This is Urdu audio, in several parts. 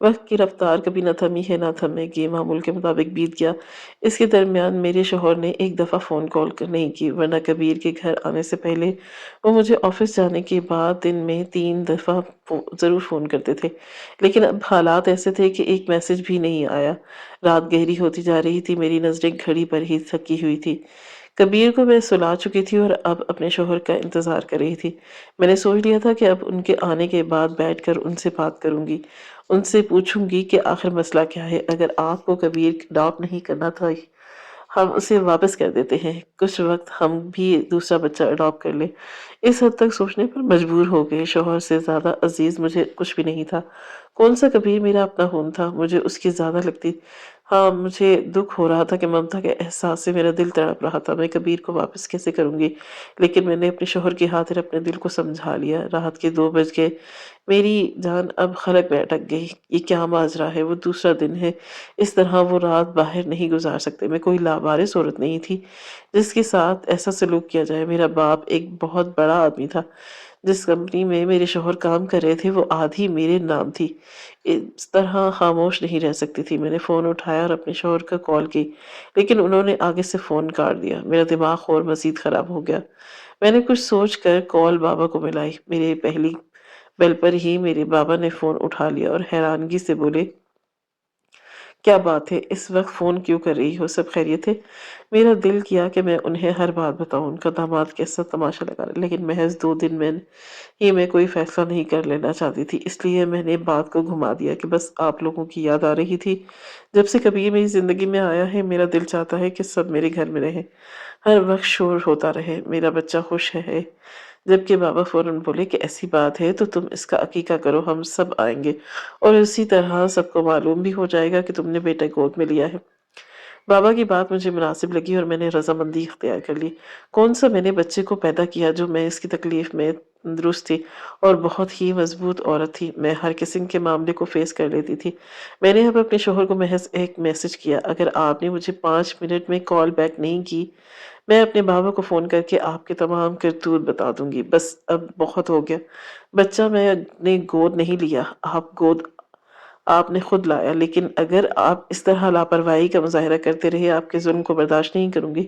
وقت کی رفتار کبھی نہ تھمی ہے نہ تھمے گی، معمول کے مطابق بیت گیا۔ اس کے درمیان میرے شوہر نے ایک دفعہ فون کال نہیں کی، ورنہ کبیر کے گھر آنے سے پہلے وہ مجھے آفس جانے کے بعد دن میں 3 دفعہ ضرور فون کرتے تھے، لیکن اب حالات ایسے تھے کہ ایک میسج بھی نہیں آیا۔ رات گہری ہوتی جا رہی تھی، میری نظریں گھڑی پر ہی تھکی ہوئی تھی۔ کبیر کو میں سلا چکی تھی اور اب اپنے شوہر کا انتظار کر رہی تھی۔ میں نے سوچ لیا تھا کہ اب ان کے آنے کے بعد بیٹھ کر ان سے بات کروں گی، ان سے پوچھوں گی کہ آخر مسئلہ کیا ہے۔ اگر آپ کو کبیر اڈاپٹ نہیں کرنا تھا، ہم اسے واپس کر دیتے ہیں، کچھ وقت ہم بھی دوسرا بچہ اڈاپٹ کر لیں۔ اس حد تک سوچنے پر مجبور ہو گئے۔ شوہر سے زیادہ عزیز مجھے کچھ بھی نہیں تھا۔ کون سا کبیر میرا اپنا خون تھا، مجھے اس کی زیادہ لگتی۔ ہاں، مجھے دکھ ہو رہا تھا کہ ممتا کے احساس سے میرا دل تڑپ رہا تھا۔ میں کبیر کو واپس کیسے کروں گی، لیکن میں نے اپنے شوہر کی خاطر اپنے دل کو سمجھا لیا۔ رات کے 2 بج گئے، میری جان اب خلق میں اٹک گئی۔ یہ کیا ماجرا ہے، وہ دوسرا دن ہے، اس طرح وہ رات باہر نہیں گزار سکتے۔ میں کوئی لاوارث عورت نہیں تھی جس کے ساتھ ایسا سلوک کیا جائے۔ میرا باپ ایک بہت بڑا آدمی تھا، جس کمپنی میں میرے شوہر کام کر رہے تھے وہ آدھی میرے نام تھی۔ اس طرح خاموش نہیں رہ سکتی تھی۔ میں نے فون اٹھایا اور اپنے شوہر کا کال کی، لیکن انہوں نے آگے سے فون کاٹ دیا۔ میرا دماغ اور مزید خراب ہو گیا۔ میں نے کچھ سوچ کر کال بابا کو ملائی۔ میرے پہلی بیل پر ہی میرے بابا نے فون اٹھا لیا اور حیرانگی سے بولے، کیا بات ہے، اس وقت فون کیوں کر رہی ہو، سب خیریت ہے؟ میرا دل کیا کہ میں انہیں ہر بات بتاؤں، ان کا داماد کیسا تماشا لگا رہا، لیکن محض 2 دن میں کوئی فیصلہ نہیں کر لینا چاہتی تھی، اس لیے میں نے بات کو گھما دیا کہ بس آپ لوگوں کی یاد آ رہی تھی۔ جب سے کبھی میری زندگی میں آیا ہے، میرا دل چاہتا ہے کہ سب میرے گھر میں رہیں، ہر وقت شور ہوتا رہے، میرا بچہ خوش ہے۔ جبکہ بابا فوراً بولے کہ ایسی بات ہے تو تم اس کا عقیقہ کرو، ہم سب آئیں گے، اور اسی طرح سب کو معلوم بھی ہو جائے گا کہ تم نے بیٹا گود میں لیا ہے۔ بابا کی بات مجھے مناسب لگی اور میں نے رضامندی اختیار کر لی۔ کون سا میں نے بچے کو پیدا کیا جو میں اس کی تکلیف میں درست تھی اور بہت ہی مضبوط عورت تھی، میں ہر قسم کے معاملے کو فیس کر لیتی تھی۔ میں نے اب اپنے شوہر کو محض ایک میسج کیا، اگر آپ نے مجھے 5 منٹ میں کال بیک نہیں کی، میں اپنے بابا کو فون کر کے آپ کے تمام کرتوت بتا دوں گی۔ بس اب بہت ہو گیا، بچہ میں نے گود نہیں لیا، آپ نے خود لایا، لیکن اگر آپ اس طرح لاپرواہی کا مظاہرہ کرتے رہے، آپ کے ظلم کو برداشت نہیں کروں گی،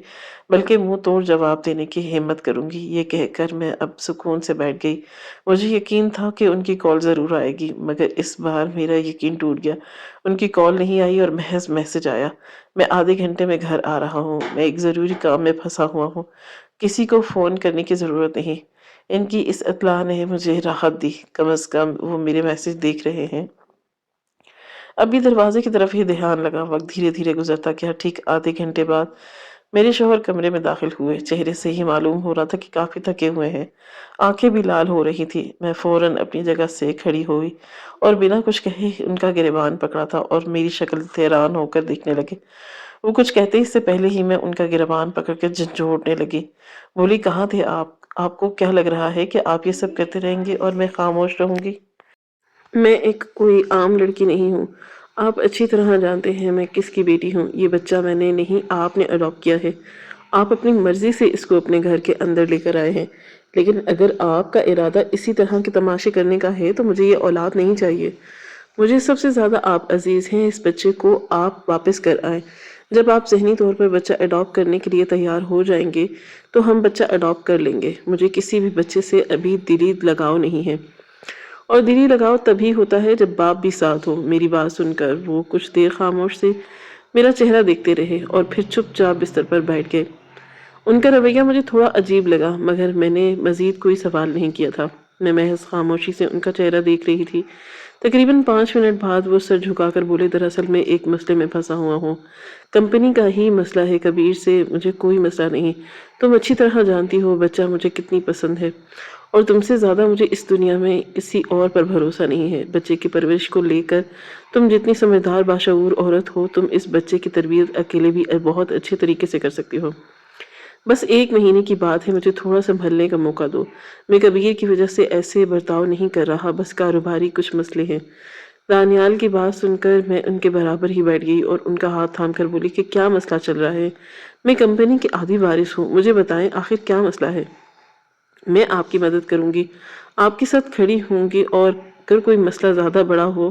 بلکہ منہ توڑ جواب دینے کی ہمت کروں گی۔ یہ کہہ کر میں اب سکون سے بیٹھ گئی۔ مجھے یقین تھا کہ ان کی کال ضرور آئے گی، مگر اس بار میرا یقین ٹوٹ گیا۔ ان کی کال نہیں آئی اور محض میسج آیا، میں آدھے گھنٹے میں گھر آ رہا ہوں، میں ایک ضروری کام میں پھنسا ہوا ہوں، کسی کو فون کرنے کی ضرورت نہیں۔ ان کی اس اطلاع نے مجھے راحت دی، کم از کم وہ میرے میسج دیکھ رہے ہیں۔ ابھی دروازے کی طرف ہی دھیان لگا، وقت دھیرے دھیرے گزرتا گیا۔ ٹھیک آدھے گھنٹے بعد میرے شوہر کمرے میں داخل ہوئے۔ چہرے سے ہی معلوم ہو رہا تھا کہ کافی تھکے ہوئے ہیں، آنکھیں بھی لال ہو رہی تھی۔ میں فوراً اپنی جگہ سے کھڑی ہوئی اور بنا کچھ کہے ان کا گریبان پکڑا تھا اور میری شکل حیران ہو کر دیکھنے لگے۔ وہ کچھ کہتے اس سے پہلے ہی میں ان کا گریبان پکڑ کر جھنجھوڑنے لگی۔ بولی، کہاں تھے آپ؟ آپ کو کیا لگ رہا ہے کہ آپ یہ سب کرتے رہیں گے اور میں خاموش رہوں گی؟ میں ایک کوئی عام لڑکی نہیں ہوں، آپ اچھی طرح جانتے ہیں میں کس کی بیٹی ہوں۔ یہ بچہ میں نے نہیں، آپ نے اڈاپٹ کیا ہے۔ آپ اپنی مرضی سے اس کو اپنے گھر کے اندر لے کر آئے ہیں، لیکن اگر آپ کا ارادہ اسی طرح کے تماشے کرنے کا ہے تو مجھے یہ اولاد نہیں چاہیے۔ مجھے سب سے زیادہ آپ عزیز ہیں، اس بچے کو آپ واپس کر آئیں۔ جب آپ ذہنی طور پر بچہ اڈاپٹ کرنے کے لیے تیار ہو جائیں گے تو ہم بچہ اڈاپٹ کر لیں گے۔ مجھے کسی بھی بچے سے ابھی دلی لگاؤ نہیں ہے، اور دلی لگاؤ تبھی ہوتا ہے جب باپ بھی ساتھ ہو۔ میری بات سن کر وہ کچھ دیر خاموش سے میرا چہرہ دیکھتے رہے اور پھر چپ چاپ بستر پر بیٹھ گئے۔ ان کا رویہ مجھے تھوڑا عجیب لگا، مگر میں نے مزید کوئی سوال نہیں کیا تھا۔ میں محض خاموشی سے ان کا چہرہ دیکھ رہی تھی۔ تقریباً 5 منٹ بعد وہ سر جھکا کر بولے، دراصل میں ایک مسئلے میں پھنسا ہوا ہوں، کمپنی کا ہی مسئلہ ہے، کبیر سے مجھے کوئی مسئلہ نہیں۔ تم اچھی طرح جانتی ہو بچہ مجھے کتنی پسند ہے، اور تم سے زیادہ مجھے اس دنیا میں کسی اور پر بھروسہ نہیں ہے۔ بچے کی پرورش کو لے کر تم جتنی سمجھدار باشعور عورت ہو، تم اس بچے کی تربیت اکیلے بھی بہت اچھے طریقے سے کر سکتی ہو۔ بس 1 مہینے کی بات ہے، مجھے تھوڑا سنبھلنے کا موقع دو۔ میں کبیر کی وجہ سے ایسے برتاؤ نہیں کر رہا، بس کاروباری کچھ مسئلے ہیں۔ دانیال کی بات سن کر میں ان کے برابر ہی بیٹھ گئی اور ان کا ہاتھ تھام کر بولی کہ کیا مسئلہ چل رہا ہے؟ میں کمپنی کی آدھی وارث ہوں، مجھے بتائیں آخر کیا مسئلہ ہے؟ میں آپ کی مدد کروں گی، آپ کے ساتھ کھڑی ہوں گی، اور اگر کوئی مسئلہ زیادہ بڑا ہو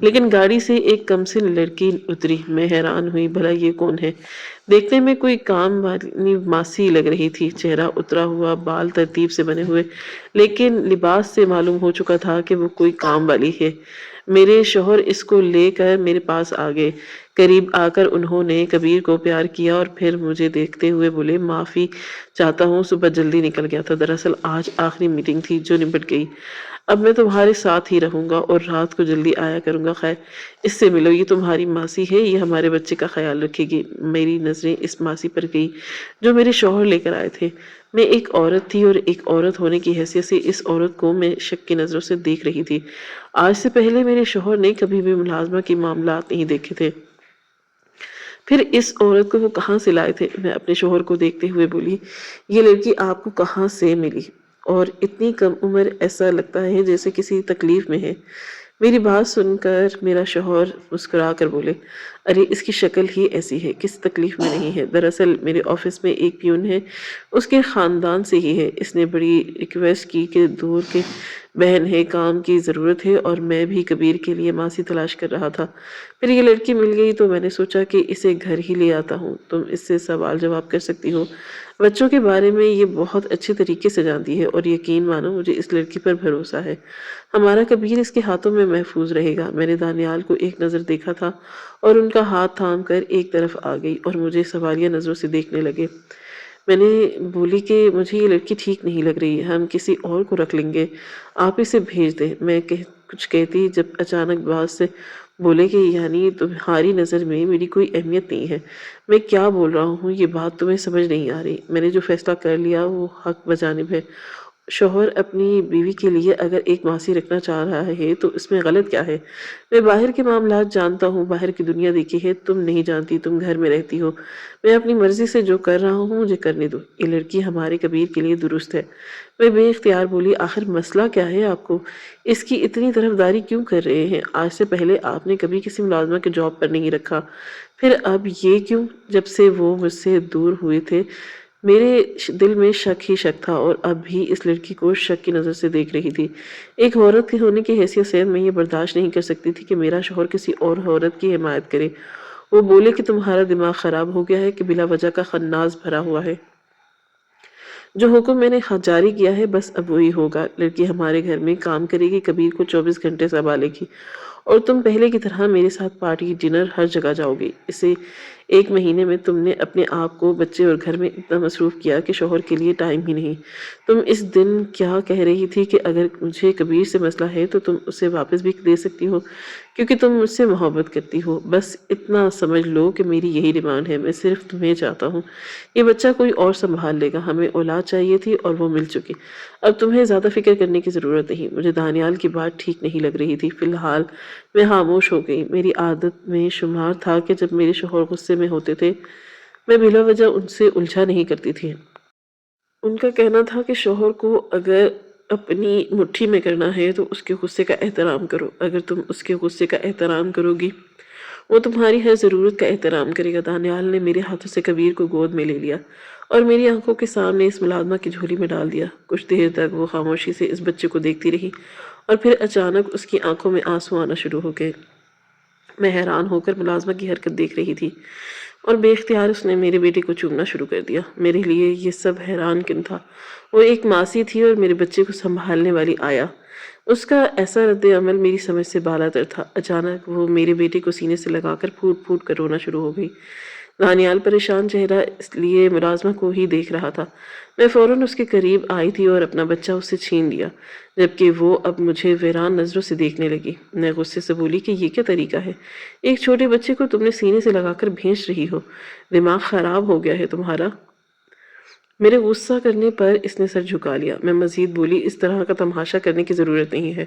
لیکن گاڑی سے ایک کمسن لڑکی اتری۔ میں حیران ہوئی، بھلا یہ کون ہے؟ دیکھنے میں کوئی کام والی ماسی لگ رہی تھی، چہرہ اترا ہوا، بال ترتیب سے بنے ہوئے، لیکن لباس سے معلوم ہو چکا تھا کہ وہ کوئی کام والی ہے۔ میرے شوہر اس کو لے کر میرے پاس آ گئے۔ قریب آ کر انہوں نے کبیر کو پیار کیا اور پھر مجھے دیکھتے ہوئے بولے، معافی چاہتا ہوں، صبح جلدی نکل گیا تھا، دراصل آج آخری میٹنگ تھی جو نمٹ گئی۔ اب میں تمہارے ساتھ ہی رہوں گا اور رات کو جلدی آیا کروں گا۔ خیر، اس سے ملو، یہ تمہاری ماسی ہے، یہ ہمارے بچے کا خیال رکھے گی۔ میری نظریں اس ماسی پر گئی جو میرے شوہر لے کر آئے تھے۔ میں ایک عورت تھی اور ایک عورت ہونے کی حیثیت سے اس عورت کو میں شک کی نظروں سے دیکھ رہی تھی۔ آج سے پہلے میرے شوہر نے کبھی بھی ملازمہ کے معاملات نہیں دیکھے تھے۔ پھر اس عورت کو وہ کہاں سے لائے تھے؟ میں اپنے شوہر کو دیکھتے ہوئے بولی، یہ لڑکی آپ کو کہاں سے ملی؟ اور اتنی کم عمر، ایسا لگتا ہے جیسے کسی تکلیف میں ہے۔ میری بات سن کر میرا شوہر مسکرا کر بولے، ارے اس کی شکل ہی ایسی ہے، کس تکلیف میں نہیں ہے۔ دراصل میرے آفس میں ایک پیون ہے، اس کے خاندان سے ہی ہے۔ اس نے بڑی ریکویسٹ کی کہ دور کے بہن ہے، کام کی ضرورت ہے، اور میں بھی کبیر کے لیے ماسی تلاش کر رہا تھا۔ پھر یہ لڑکی مل گئی تو میں نے سوچا کہ اسے گھر ہی لے آتا ہوں، تم اس سے سوال جواب کر سکتی ہو۔ بچوں کے بارے میں یہ بہت اچھے طریقے سے جانتی ہے، اور یقین مانو مجھے اس لڑکی پر بھروسہ ہے۔ ہمارا کبیر اس کے ہاتھوں میں محفوظ رہے گا۔ میں نے دانیال کو ایک نظر دیکھا تھا اور ان کا ہاتھ تھام کر ایک طرف آ گئی اور مجھے سوالیہ نظروں سے دیکھنے لگے۔ میں نے بولی کہ مجھے یہ لڑکی ٹھیک نہیں لگ رہی، ہم کسی اور کو رکھ لیں گے، آپ اسے بھیج دیں۔ میں کچھ کہتی جب اچانک باز سے بولے کہ یعنی تمہاری نظر میں میری کوئی اہمیت نہیں ہے؟ میں کیا بول رہا ہوں، یہ بات تمہیں سمجھ نہیں آ رہی۔ میں نے جو فیصلہ کر لیا وہ حق بجانب ہے۔ شوہر اپنی بیوی کے لیے اگر ایک ماسی رکھنا چاہ رہا ہے تو اس میں غلط کیا ہے؟ میں باہر کے معاملات جانتا ہوں، باہر کی دنیا دیکھی ہے، تم نہیں جانتی، تم گھر میں رہتی ہو۔ میں اپنی مرضی سے جو کر رہا ہوں مجھے کرنے دو، یہ لڑکی ہمارے کبیر کے لیے درست ہے۔ میں بے اختیار بولی، آخر مسئلہ کیا ہے آپ کو؟ اس کی اتنی طرفداری کیوں کر رہے ہیں؟ آج سے پہلے آپ نے کبھی کسی ملازمہ کے جاب پر نہیں رکھا، پھر اب یہ کیوں؟ جب سے وہ مجھ سے دور ہوئے تھے میرے دل میں شک ہی شک تھا، اور اب بھی اس لڑکی کو شک کی نظر سے دیکھ رہی تھی۔ ایک عورت کے ہونے کی حیثیت سے میں یہ برداشت نہیں کر سکتی تھی کہ میرا شوہر کسی اور عورت کی حمایت کرے۔ وہ بولے کہ تمہارا دماغ خراب ہو گیا ہے کہ بلا وجہ کا خناس بھرا ہوا ہے؟ جو حکم میں نے جاری کیا ہے بس اب وہی ہوگا۔ لڑکی ہمارے گھر میں کام کرے گی، کبیر کو 24 گھنٹے سنبھالے گی، اور تم پہلے کی طرح میرے ساتھ پارٹی، ڈنر، ہر جگہ جاؤ گی۔ اسے 1 مہینے میں تم نے اپنے آپ کو بچے اور گھر میں اتنا مصروف کیا کہ شوہر کے لیے ٹائم ہی نہیں۔ تم اس دن کیا کہہ رہی تھی کہ اگر مجھے کبیر سے مسئلہ ہے تو تم اسے واپس بھی دے سکتی ہو کیونکہ تم مجھ سے محبت کرتی ہو۔ بس اتنا سمجھ لو کہ میری یہی ڈیمانڈ ہے، میں صرف تمہیں چاہتا ہوں۔ یہ بچہ کوئی اور سنبھال لے گا، ہمیں اولاد چاہیے تھی اور وہ مل چکی۔ اب تمہیں زیادہ فکر کرنے کی ضرورت نہیں۔ مجھے دانیال کی بات ٹھیک نہیں لگ رہی تھی۔ فی الحال میں خاموش ہو گئی۔ میری عادت میں شمار تھا کہ جب میرے شوہر غصے میں ہوتے تھے میں بلا وجہ ان سے الجھا نہیں کرتی تھی۔ ان کا کہنا تھا کہ شوہر کو اگر اپنی مٹھی میں کرنا ہے تو اس کے غصے کا احترام کرو، اگر تم اس کے غصے کا احترام کرو گی وہ تمہاری ہر ضرورت کا احترام کرے گا۔ دانیال نے میرے ہاتھوں سے کبیر کو گود میں لے لیا اور میری آنکھوں کے سامنے اس ملازمہ کی جھولی میں ڈال دیا۔ کچھ دیر تک وہ خاموشی سے اس بچے کو دیکھتی رہی اور پھر اچانک اس کی آنکھوں میں آنسو آنا شروع ہو گئے۔ میں حیران ہو کر ملازمہ کی حرکت دیکھ رہی تھی اور بے اختیار اس نے میرے بیٹے کو چومنا شروع کر دیا۔ میرے لیے یہ سب حیران کن تھا۔ وہ ایک ماسی تھی اور میرے بچے کو سنبھالنے والی آیا۔ اس کا ایسا رد عمل میری سمجھ سے بالاتر تھا۔ اچانک وہ میرے بیٹے کو سینے سے لگا کر پھوٹ پھوٹ کر رونا شروع ہو گئی۔ دانیال پریشان چہرہ اس لیے ملازمہ کو ہی دیکھ رہا تھا۔ میں فوراً اس کے قریب آئی تھی اور اپنا بچہ اس سے چھین لیا، جبکہ وہ اب مجھے ویران نظروں سے دیکھنے لگی۔ میں غصے سے بولی کہ یہ کیا طریقہ ہے؟ ایک چھوٹے بچے کو تم نے سینے سے لگا کر بھینچ رہی ہو، دماغ خراب ہو گیا ہے تمہارا؟ میرے غصہ کرنے پر اس نے سر جھکا لیا۔ میں مزید بولی، اس طرح کا تماشا کرنے کی ضرورت نہیں ہے۔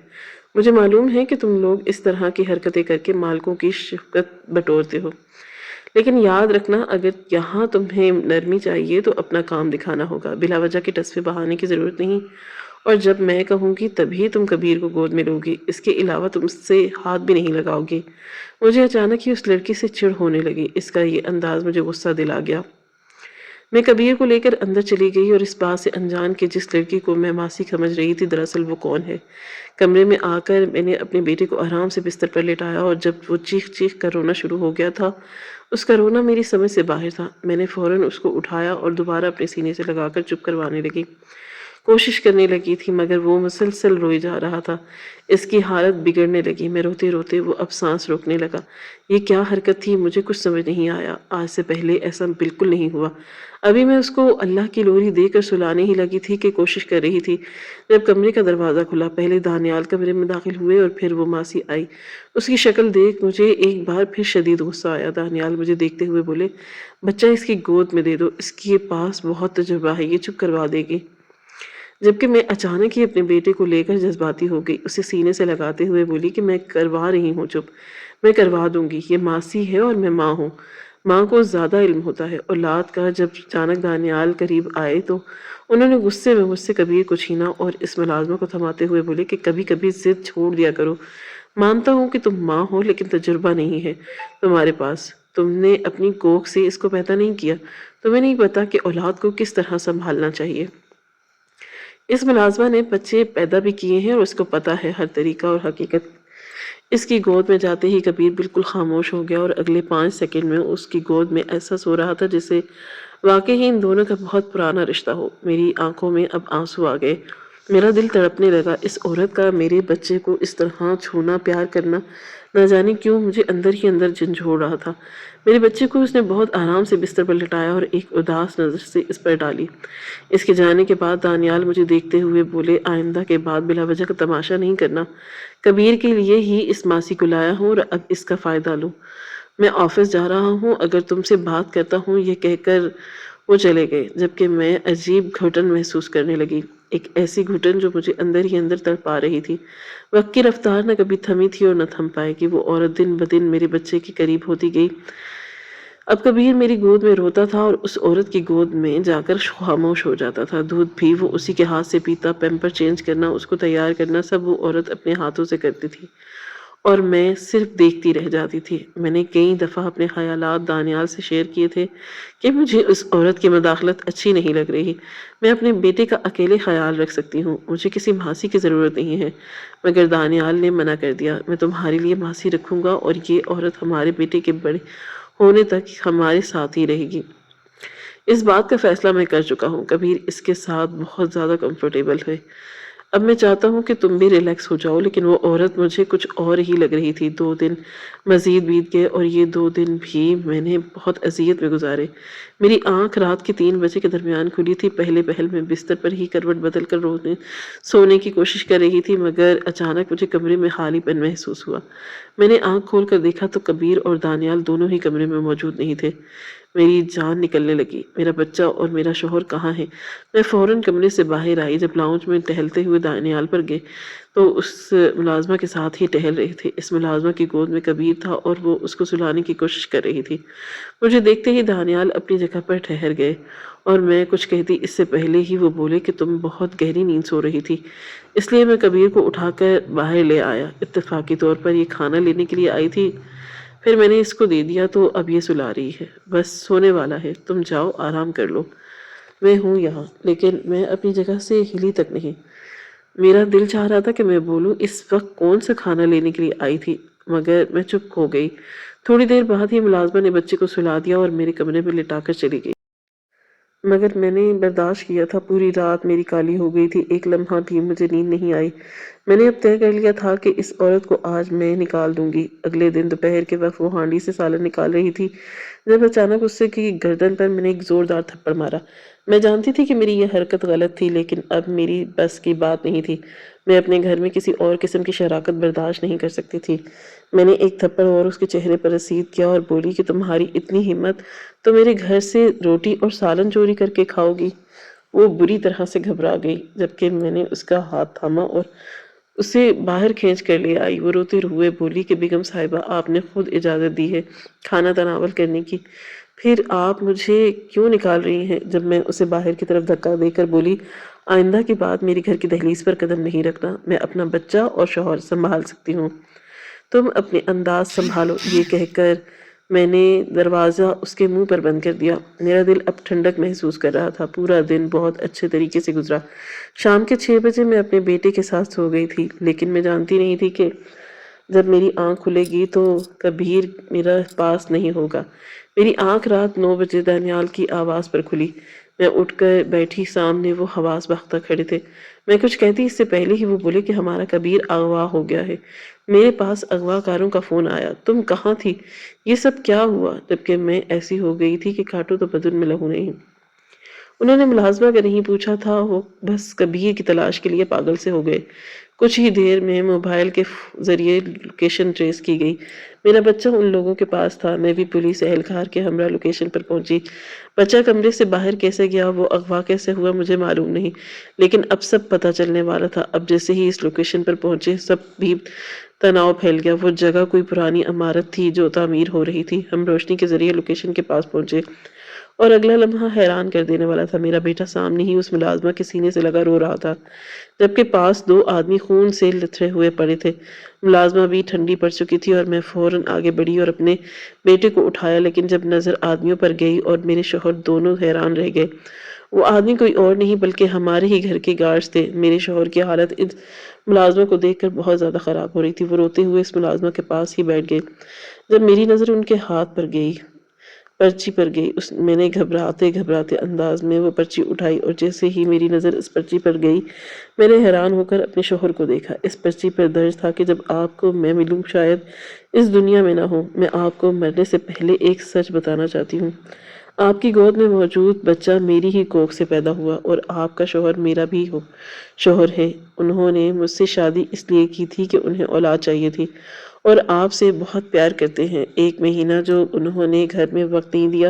مجھے معلوم ہے کہ تم لوگ اس طرح کی حرکتیں کر کے مالکوں کی شفقت بٹورتے ہو، لیکن یاد رکھنا اگر یہاں تمہیں نرمی چاہیے تو اپنا کام دکھانا ہوگا، بلا وجہ کے ٹسوے بہانے کی ضرورت نہیں، اور جب میں کہوں گی تبھی تم کبیر کو گود میں لو گی، اس کے علاوہ تم سے ہاتھ بھی نہیں لگاؤ گی۔ مجھے اچانک ہی اس لڑکی سے چڑ ہونے لگی۔ اس کا یہ انداز مجھے غصہ دلا گیا۔ میں کبیر کو لے کر اندر چلی گئی اور اس بات سے انجان کہ جس لڑکی کو میں ماسی سمجھ رہی تھی دراصل وہ کون ہے۔ کمرے میں آ کر میں نے اپنے بیٹے کو آرام سے بستر پر لٹایا اور جب وہ چیخ چیخ کر رونا شروع ہو گیا تھا، اس کا رونا میری سمجھ سے باہر تھا۔ میں نے فوراً اس کو اٹھایا اور دوبارہ اپنے سینے سے لگا کر چپ کروانے لگی، کوشش کرنے لگی تھی، مگر وہ مسلسل روئے جا رہا تھا۔ اس کی حالت بگڑنے لگی۔ میں روتے روتے وہ اب سانس روکنے لگا۔ یہ کیا حرکت تھی، مجھے کچھ سمجھ نہیں آیا۔ آج سے پہلے ایسا بالکل نہیں ہوا۔ ابھی میں اس کو اللہ کی لوری دے کر سلانے ہی لگی تھی کہ کوشش کر رہی تھی جب کمرے کا دروازہ کھلا۔ پہلے دانیال کمرے میں داخل ہوئے اور پھر وہ ماسی آئی۔ اس کی شکل دیکھ مجھے ایک بار پھر شدید غصہ آیا۔ دانیال مجھے دیکھتے ہوئے بولے، بچہ اس کی گود میں دے دو، اس کے پاس بہت تجربہ ہے، یہ چپ کروا دے گی۔ جبکہ میں اچانک ہی اپنے بیٹے کو لے کر جذباتی ہو گئی، اسے سینے سے لگاتے ہوئے بولی کہ میں کروا رہی ہوں چپ، میں کروا دوں گی، یہ ماسی ہے اور میں ماں ہوں۔ ماں کو زیادہ علم ہوتا ہے۔ اولاد کا جب اچانک دانیال قریب آئے تو انہوں نے غصے میں مجھ سے کبیر کو چھینا اور اس ملازمہ کو تھماتے ہوئے بولے کہ کبھی کبھی ضد چھوڑ دیا کرو۔ مانتا ہوں کہ تم ماں ہو لیکن تجربہ نہیں ہے تمہارے پاس، تم نے اپنی کوکھ سے اس کو پیدا نہیں کیا، تمہیں نہیں پتا کہ اولاد کو کس طرح سنبھالنا چاہیے۔ اس ملازمہ نے بچے پیدا بھی کیے ہیں اور اس کو پتا ہے ہر طریقہ اور حقیقت۔ اس کی گود میں جاتے ہی کبیر بالکل خاموش ہو گیا اور اگلے 5 سیکنڈ میں اس کی گود میں ایسا سو رہا تھا جسے واقعی ان دونوں کا بہت پرانا رشتہ ہو۔ میری آنکھوں میں اب آنسو آ گئے، میرا دل تڑپنے لگا۔ اس عورت کا میرے بچے کو اس طرح چھونا، پیار کرنا، نہ جانے کیوں مجھے اندر ہی اندر جھنجھوڑ رہا تھا۔ میرے بچے کو اس نے بہت آرام سے بستر پر لٹایا اور ایک اداس نظر سے اس پر ڈالی۔ اس کے جانے کے بعد دانیال مجھے دیکھتے ہوئے بولے، آئندہ کے بعد بلا وجہ کا تماشا نہیں کرنا۔ کبیر کے لیے ہی اس ماسی کو لایا ہوں اور اب اس کا فائدہ لوں۔ میں آفس جا رہا ہوں، اگر تم سے بات کرتا ہوں، یہ کہہ کر وہ چلے گئے، جبکہ میں عجیب گھٹن محسوس کرنے لگی، ایک ایسی گھٹن جو مجھے اندر ہی اندر تڑپا رہی تھی۔ وقت کی رفتار نہ کبھی تھمی تھی اور نہ تھم پائے گی۔ وہ عورت دن بدن میرے بچے کے قریب ہوتی گئی۔ اب کبیر میری گود میں روتا تھا اور اس عورت کی گود میں جا کر خاموش ہو جاتا تھا۔ دودھ بھی وہ اسی کے ہاتھ سے پیتا، پیمپر چینج کرنا، اس کو تیار کرنا، سب وہ عورت اپنے ہاتھوں سے کرتی تھی اور میں صرف دیکھتی رہ جاتی تھی۔ میں نے کئی دفعہ اپنے خیالات دانیال سے شیئر کیے تھے کہ مجھے اس عورت کی مداخلت اچھی نہیں لگ رہی۔ میں اپنے بیٹے کا اکیلے خیال رکھ سکتی ہوں، مجھے کسی ماسی کی ضرورت نہیں ہے۔ مگر دانیال نے منع کر دیا، میں تمہارے لیے ماسی رکھوں گا اور یہ عورت ہمارے بیٹے کے بڑے ہونے تک ہمارے ساتھ ہی رہے گی۔ اس بات کا فیصلہ میں کر چکا ہوں۔ کبیر اس کے ساتھ بہت زیادہ کمفرٹیبل ہے۔ اب میں چاہتا ہوں کہ تم بھی ریلیکس ہو جاؤ، لیکن وہ عورت مجھے کچھ اور ہی لگ رہی تھی۔ 2 دن مزید بیت گئے اور یہ 2 دن بھی میں نے بہت اذیت میں گزارے۔ میری آنکھ رات کے 3 بجے کے درمیان کھلی تھی۔ پہلے پہل میں بستر پر ہی کروٹ بدل کر سونے کی کوشش کر رہی تھی، مگر اچانک مجھے کمرے میں خالی پن محسوس ہوا۔ میں نے آنکھ کھول کر دیکھا تو کبیر اور دانیال دونوں ہی کمرے میں موجود نہیں تھے۔ میری جان نکلنے لگی، میرا بچہ اور میرا شوہر کہاں ہے؟ میں فوراً کمرے سے باہر آئی۔ جب لاؤنج میں ٹہلتے ہوئے دانیال پر گئے تو اس ملازمہ کے ساتھ ہی ٹہل رہے تھے۔ اس ملازمہ کی گود میں کبیر تھا اور وہ اس کو سلانے کی کوشش کر رہی تھی۔ مجھے دیکھتے ہی دانیال اپنی جگہ پر ٹھہر گئے اور میں کچھ کہتی اس سے پہلے ہی وہ بولے کہ تم بہت گہری نیند سو رہی تھی، اس لیے میں کبیر کو اٹھا کر باہر لے آیا۔ اتفاقی طور پر یہ کھانا لینے کے لیے آئی تھی، پھر میں نے اس کو دے دیا تو اب یہ سلا رہی ہے، بس سونے والا ہے، تم جاؤ آرام کر لو۔ میں ہوں یہاں، لیکن میں اپنی جگہ سے ہلی تک نہیں۔ میرا دل چاہ رہا تھا کہ میں بولوں اس وقت کون سا کھانا لینے کے لیے آئی تھی، مگر میں چپ ہو گئی۔ تھوڑی دیر بعد ہی ملازمہ نے بچے کو سلا دیا اور میرے کمرے میں لٹا کر چلی گئی، مگر میں نے برداشت کیا تھا۔ پوری رات میری کالی ہو گئی تھی، ایک لمحہ بھی مجھے نیند نہیں آئی۔ میں نے اب طے کر لیا تھا کہ اس عورت کو آج میں نکال دوں گی۔ اگلے دن دوپہر کے وقت وہ ہانڈی سے سالن نکال رہی تھی جب اچانک اس سے کی گردن پر میں نے ایک زوردار تھپڑ مارا۔ میں جانتی تھی کہ میری یہ حرکت غلط تھی، لیکن اب میری بس کی بات نہیں تھی۔ میں اپنے گھر میں کسی اور قسم کی شراکت برداشت نہیں کر سکتی تھی۔ میں نے ایک تھپڑ اور اس کے چہرے پر رسید کیا اور بولی کہ تمہاری اتنی ہمت تو میرے گھر سے روٹی اور سالن چوری کر کے کھاؤ گی۔ وہ بری طرح سے گھبرا گئی، جبکہ میں نے اس کا ہاتھ تھاما اور اسے باہر کھینچ کر لے آئی۔ وہ روتے ہوئے بولی کہ بیگم صاحبہ، آپ نے خود اجازت دی ہے کھانا تناول کرنے کی، پھر آپ مجھے کیوں نکال رہی ہیں؟ جب میں اسے باہر کی طرف دھکا دے کر بولی، آئندہ کی بات میری گھر کی دہلیز پر قدم نہیں رکھنا، میں اپنا بچہ اور شوہر سنبھال سکتی ہوں، تم اپنے انداز سنبھالو۔ یہ کہہ کر میں نے دروازہ اس کے منہ پر بند کر دیا۔ میرا دل اب ٹھنڈک محسوس کر رہا تھا۔ پورا دن بہت اچھے طریقے سے گزرا۔ شام کے 6 بجے میں اپنے بیٹے کے ساتھ سو گئی تھی، لیکن میں جانتی نہیں تھی کہ جب میری آنکھ کھلے گی تو کبیر میرا پاس نہیں ہوگا۔ میری آنکھ رات 9 بجے دانیال کی آواز پر کھلی۔ میں اٹھ کر بیٹھی، سامنے وہ حواس باختہ کھڑے تھے۔ میں کچھ کہتی اس سے پہلے ہی وہ بولے کہ ہمارا کبیر اغوا ہو گیا ہے۔ میرے پاس اغوا کاروں کا فون آیا۔ تم کہاں تھی؟ یہ سب کیا ہوا؟ جبکہ میں ایسی ہو گئی تھی کہ کاٹو تو بدن میں لہو نہیں۔ انہوں نے ملازمہ کا نہیں پوچھا تھا، وہ بس کبیر کی تلاش کے لیے پاگل سے ہو گئے۔ کچھ ہی دیر میں موبائل کے ذریعے لوکیشن ٹریس کی گئی۔ میرا بچہ ان لوگوں کے پاس تھا۔ میں بھی پولیس اہلکار کے ہمراہ لوکیشن پر پہنچی۔ بچہ کمرے سے باہر کیسے گیا، وہ اغوا کیسے ہوا، مجھے معلوم نہیں، لیکن اب سب پتہ چلنے والا تھا۔ اب جیسے ہی اس لوکیشن پر پہنچے سب بھی تناؤ پھیل گیا۔ وہ جگہ کوئی پرانی عمارت تھی جو تعمیر ہو رہی تھی۔ ہم روشنی کے ذریعے لوکیشن کے پاس پہنچے اور اگلا لمحہ حیران کر دینے والا تھا۔ میرا بیٹا سامنے ہی اس ملازمہ کے سینے سے لگا رو رہا تھا، جبکہ پاس 2 آدمی خون سے لتھڑے ہوئے پڑے تھے۔ ملازمہ بھی ٹھنڈی پڑ چکی تھی اور میں فوراً آگے بڑھی اور اپنے بیٹے کو اٹھایا، لیکن جب نظر آدمیوں پر گئی اور میرے شوہر دونوں حیران رہ گئے۔ وہ آدمی کوئی اور نہیں بلکہ ہمارے ہی گھر کے گارڈز تھے۔ میرے شوہر کی حالت اس ملازمہ کو دیکھ کر بہت زیادہ خراب ہو رہی تھی۔ وہ روتے ہوئے اس ملازمہ کے پاس ہی بیٹھ گئے۔ جب میری نظر ان کے ہاتھ پر گئی، پرچی پر گئی، میں نے گھبراتے گھبراتے انداز میں وہ پرچی اٹھائی اور جیسے ہی میری نظر اس پرچی پر گئی میں نے حیران ہو کر اپنے شوہر کو دیکھا۔ اس پرچی پر درج تھا کہ جب آپ کو میں ملوں شاید اس دنیا میں نہ ہوں۔ میں آپ کو مرنے سے پہلے ایک سچ بتانا چاہتی ہوں۔ آپ کی گود میں موجود بچہ میری ہی کوکھ سے پیدا ہوا اور آپ کا شوہر میرا بھی شوہر ہے۔ انہوں نے مجھ سے شادی اس لیے کی تھی کہ انہیں اولاد چاہیے تھی اور آپ سے بہت پیار کرتے ہیں۔ 1 مہینہ جو انہوں نے گھر میں وقت نہیں دیا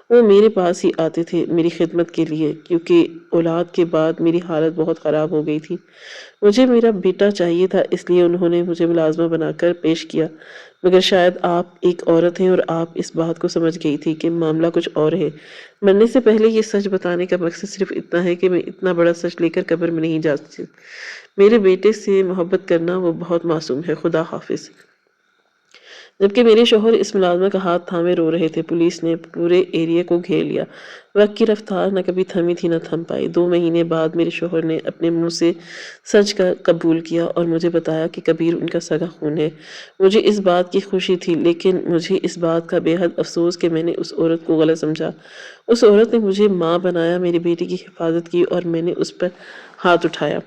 وہ میرے پاس ہی آتے تھے میری خدمت کے لیے، کیونکہ اولاد کے بعد میری حالت بہت خراب ہو گئی تھی۔ مجھے میرا بیٹا چاہیے تھا، اس لیے انہوں نے مجھے ملازمہ بنا کر پیش کیا، مگر شاید آپ ایک عورت ہیں اور آپ اس بات کو سمجھ گئی تھی کہ معاملہ کچھ اور ہے۔ مرنے سے پہلے یہ سچ بتانے کا مقصد صرف اتنا ہے کہ میں اتنا بڑا سچ لے کر قبر میں نہیں جا سکتی۔ میرے بیٹے سے محبت کرنا، وہ بہت معصوم ہے۔ خدا حافظ۔ جبکہ میرے شوہر اس ملازمہ کا ہاتھ تھامے رو رہے تھے۔ پولیس نے پورے ایریا کو گھیر لیا۔ وقت کی رفتار نہ کبھی تھمی تھی نہ تھم پائی۔ 2 مہینے بعد میرے شوہر نے اپنے منہ سے سچ کا قبول کیا اور مجھے بتایا کہ کبیر ان کا سگا خون ہے۔ مجھے اس بات کی خوشی تھی، لیکن مجھے اس بات کا بے حد افسوس کہ میں نے اس عورت کو غلط سمجھا۔ اس عورت نے مجھے ماں بنایا، میرے بیٹے کی حفاظت کی اور میں نے اس پر ہاتھ اٹھایا۔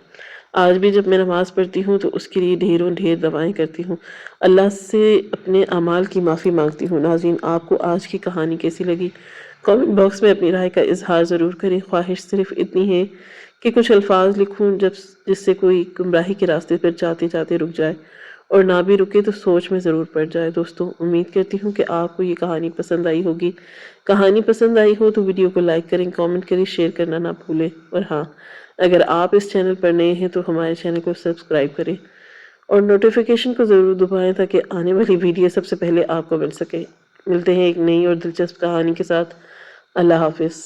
آج بھی جب میں نماز پڑھتی ہوں تو اس کے لیے ڈھیروں ڈھیر دعائیں کرتی ہوں، اللہ سے اپنے اعمال کی معافی مانگتی ہوں۔ ناظرین، آپ کو آج کی کہانی کیسی لگی؟ کامنٹ باکس میں اپنی رائے کا اظہار ضرور کریں۔ خواہش صرف اتنی ہے کہ کچھ الفاظ لکھوں جس سے کوئی گمراہی کے راستے پر جاتے جاتے رک جائے، اور نہ بھی رکے تو سوچ میں ضرور پڑ جائے۔ دوستو، امید کرتی ہوں کہ آپ کو یہ کہانی پسند آئی ہوگی۔ کہانی پسند آئی ہو تو ویڈیو کو لائک کریں، کامنٹ کریں، شیئر کرنا نہ بھولیں، اور ہاں، اگر آپ اس چینل پر نئے ہیں تو ہمارے چینل کو سبسکرائب کریں اور نوٹیفیکیشن کو ضرور دبائیں تاکہ آنے والی ویڈیو سب سے پہلے آپ کو مل سکے۔ ملتے ہیں ایک نئی اور دلچسپ کہانی کے ساتھ۔ اللہ حافظ۔